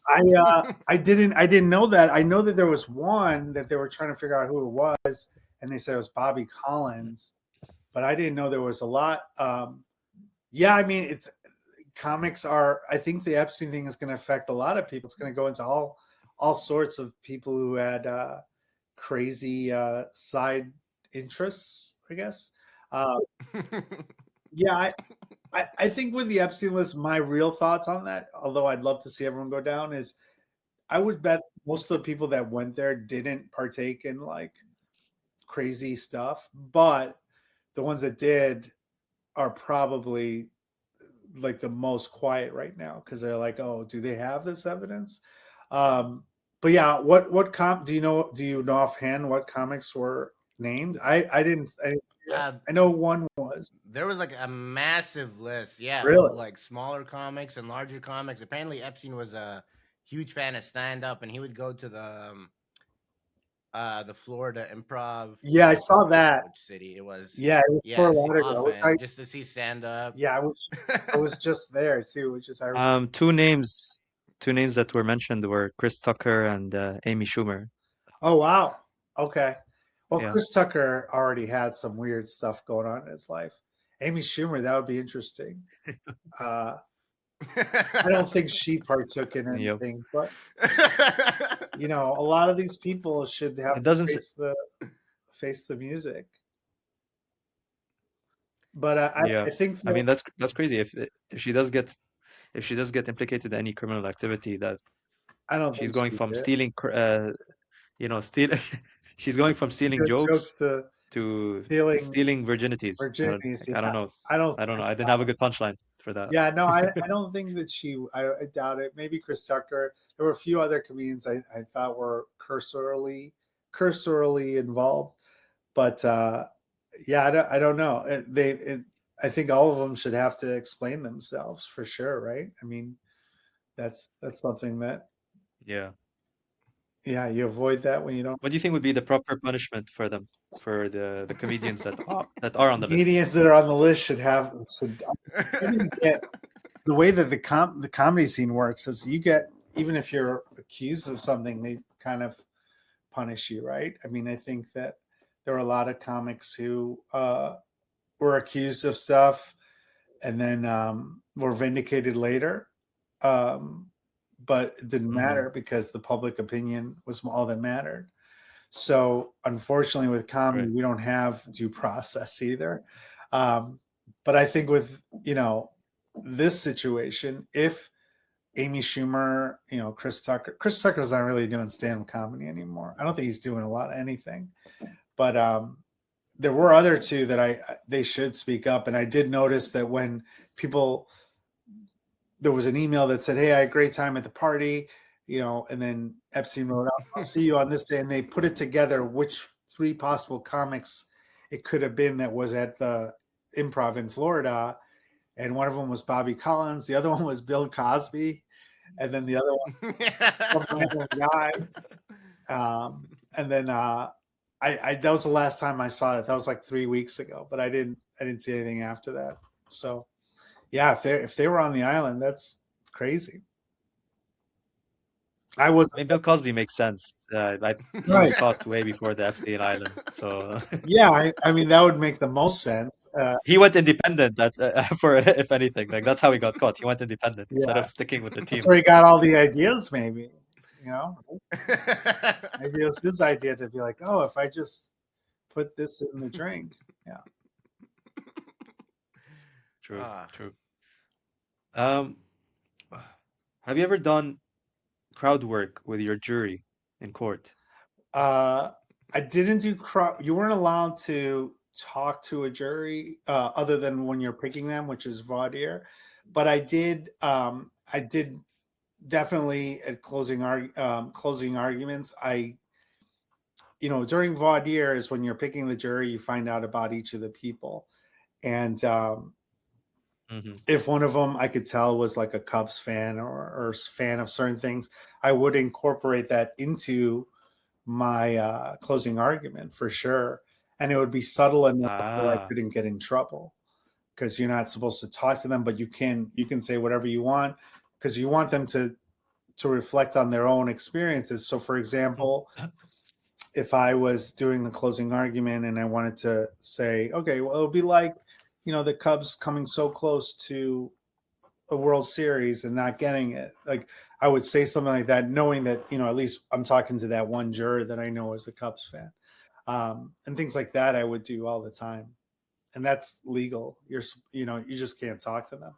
I didn't know that. I know that there was one that they were trying to figure out who it was, and they said it was Bobby Collins, but I didn't know there was a lot. Yeah, I mean, it's comics are. I think the Epstein thing is going to affect a lot of people. It's going to go into all sorts of people who had crazy side interests, I guess. Uh, yeah, I think with the Epstein list, my real thoughts on that, although I'd love to see everyone go down, is I would bet most of the people that went there didn't partake in like crazy stuff, but the ones that did are probably like the most quiet right now because they're like, oh, do they have this evidence? Um, but yeah, do you know offhand what comics were named? I didn't see that. uh, I know one was there was like a massive list, yeah, of really like smaller comics and larger comics. Apparently, Epstein was a huge fan of stand up, and he would go to the Florida Improv. yeah, I I saw forget that. which city it was. Yeah, it was Yeah, Fort see, Lauderdale, which I often just to see stand up. yeah, I was just there too, which is I Two names, two names that were mentioned were Chris Tucker and Amy Schumer. oh wow. Okay. Well, Yeah. Chris Tucker already had some weird stuff going on in his life. Amy Schumer, that would be interesting. Uh, I don't think she partook in Yep. anything, but a lot of these people should have It to doesn't. face the music. But Yeah. I think I that mean, that's crazy. If she does get implicated in any criminal activity, that I don't she's think going she from did. stealing, steal. She's going from stealing Good jokes jokes to to stealing stealing virginities. virginities. I Yeah, don't know. I don't I don't think know. I didn't so. have a good punchline for that. Yeah, no, I don't think that I doubt it. Maybe Chris Tucker. There were a few other comedians I thought were cursorily involved, but yeah, I don't know. I think all of them should have to explain themselves for sure, right? I mean, that's something that Yeah. yeah, you avoid that when you don't. What do you think would be the proper punishment for them, for the comedians that are on the list? Comedians that are on the list should I mean, get the way that the comedy scene works is you get even if you're accused of something, they kind of punish you, right? I mean, I think that there are a lot of comics who were accused of stuff and then were vindicated later. Um, but it didn't Hmm. matter because the public opinion was all that mattered. So unfortunately, with comedy, Right. we don't have due process either. Um, but I think with this situation, if Amy Schumer, Chris Tucker's not really doing stand-up comedy anymore. I don't think he's doing a lot of anything. But there were other two that they should speak up. And I did notice that when people there was an email that said, "Hey, I had a great time at the party," and then Epstein wrote, "I'll see you on this day," and they put it together which three possible comics it could have been that was at the Improv in Florida, and one of them was Bobby Collins, the other one was Bill Cosby, and then the other one some random guy, and then I that was the last time I saw it. That was like 3 weeks ago, but I didn't see anything after that. So yeah, if they were on the island, that's crazy. I was I mean, Bill Cosby makes sense. He right. was caught way before the Epstein Island, so Yeah, I mean that would make the most sense. he went independent. That's for if anything, like that's how he got caught. He went independent instead Yeah, of sticking with the that's team. where he got all the ideas. Maybe you know, maybe it was his idea to be like, oh, if I just put this in the drink, yeah. True, Ah, true. Um, have you ever done crowd work with your jury in court? Uh, I didn't do crowd. You weren't allowed to talk to a jury other than when you're picking them, which is voir dire. But I did. I did definitely at closing arguments. During voir dire is when you're picking the jury, you find out about each of the people, and Hmm. if one of them I could tell was like a Cubs fan or fan of certain things, I would incorporate that into my closing argument for sure. And it would be subtle enough that I Ah, couldn't get in trouble because you're not supposed to talk to them, but you can say whatever you want because you want them to to reflect on their own experiences. So, for example, if I was doing the closing argument and I wanted to say, okay, well, it would be like, the Cubs coming so close to a World Series and not getting it. Like, I would say something like that, knowing that, at least I'm talking to that one juror that I know is a Cubs fan. And things like that I would do all the time. And that's legal. You just can't talk to them.